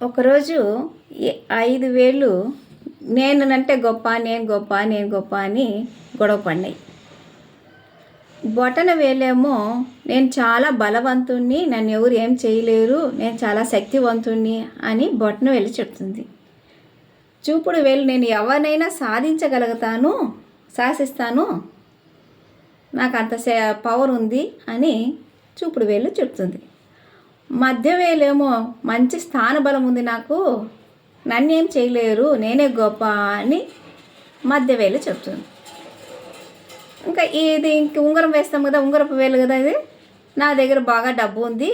ఒకరోజు ఈ 5,000 నేనంటే గొప్ప, నేను గొప్ప, నేను గొప్ప అని గొడవ పడినాయి. బొటన వేలేమో నేను చాలా బలవంతుణ్ణి, నన్ను ఎవరు ఏం చేయలేరు, నేను చాలా శక్తివంతుణ్ణి అని బొటన వేలు చెప్తుంది. చూపుడు వేలు నేను ఎవరినైనా సాధించగలుగుతాను, శాసిస్తాను, నాకు అంత పవర్ ఉంది అని చూపుడు వేలు చెప్తుంది. మధ్య వేలేమో మంచి స్థానబలం ఉంది, నాకు నన్నేం చేయలేరు, నేనే గొప్ప అని మధ్య వేలు చెప్తుంది. ఇంకా ఉంగరం వేస్తాం కదా, ఉంగరపు వేలు కదా ఇది, నా దగ్గర బాగా డబ్బు ఉంది,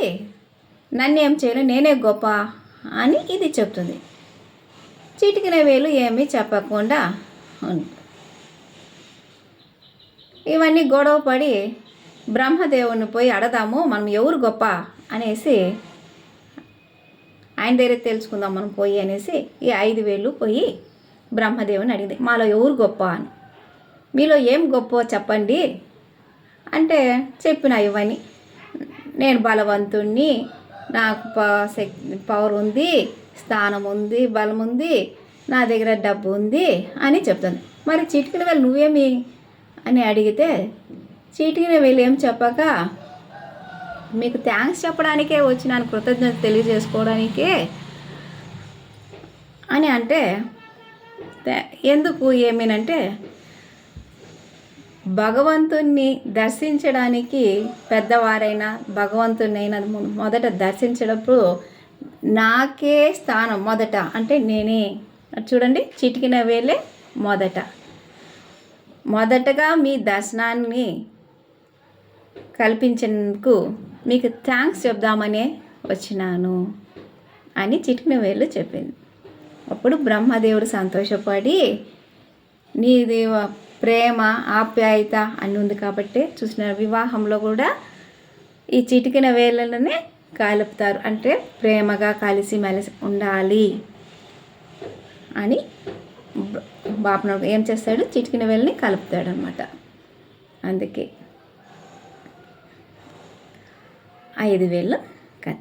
నన్నేం చేయలేరు, నేనే గొప్ప అని ఇది చెప్తుంది. చిటికిన వేలు ఏమీ చెప్పకుండా ఉంది. ఇవన్నీ గొడవ పడి బ్రహ్మదేవుని పోయి అడదాము, మనం ఎవరు గొప్ప అనేసి ఆయన దగ్గర తెలుసుకుందాం మనం పోయి అనేసి ఈ 5,000 పోయి బ్రహ్మదేవుని అడిగింది, మాలో ఎవరు గొప్ప అని, మీలో ఏం గొప్ప చెప్పండి అంటే చెప్పిన ఇవన్నీ, నేను బలవంతుణ్ణి, నాకు పవర్ ఉంది, స్థానం ఉంది, బలం ఉంది, నా దగ్గర డబ్బు ఉంది అని చెప్తుంది. మరి చిటికిన వేలు నువ్వేమి అని అడిగితే చీటికిన వేలు ఏం చెప్పక, మీకు థ్యాంక్స్ చెప్పడానికే వచ్చినాను, కృతజ్ఞత తెలియజేసుకోవడానికే అని అంటే, ఎందుకు ఏమేనంటే భగవంతుణ్ణి దర్శించడానికి పెద్దవారైనా భగవంతునైనా మొదట దర్శించేటప్పుడు నాకే స్థానం మొదట, అంటే నేనే. చూడండి, చిటికిన వేలే మొదటగా మీ దర్శనాన్ని కల్పించేందుకు మీకు థ్యాంక్స్ చెప్దామనే వచ్చినాను అని చిటికిన వేలు చెప్పింది. అప్పుడు బ్రహ్మదేవుడు సంతోషపడి, నీది ప్రేమ ఆప్యాయత అని ఉంది కాబట్టి, చూసిన వివాహంలో కూడా ఈ చిటికిన వేలనే కలుపుతారు, అంటే ప్రేమగా కలిసిమెలిసి ఉండాలి అని బాపన ఏం చేస్తాడు, చిటికిన వేలని కలుపుతాడు అనమాట. అందుకే 5,000 కథ.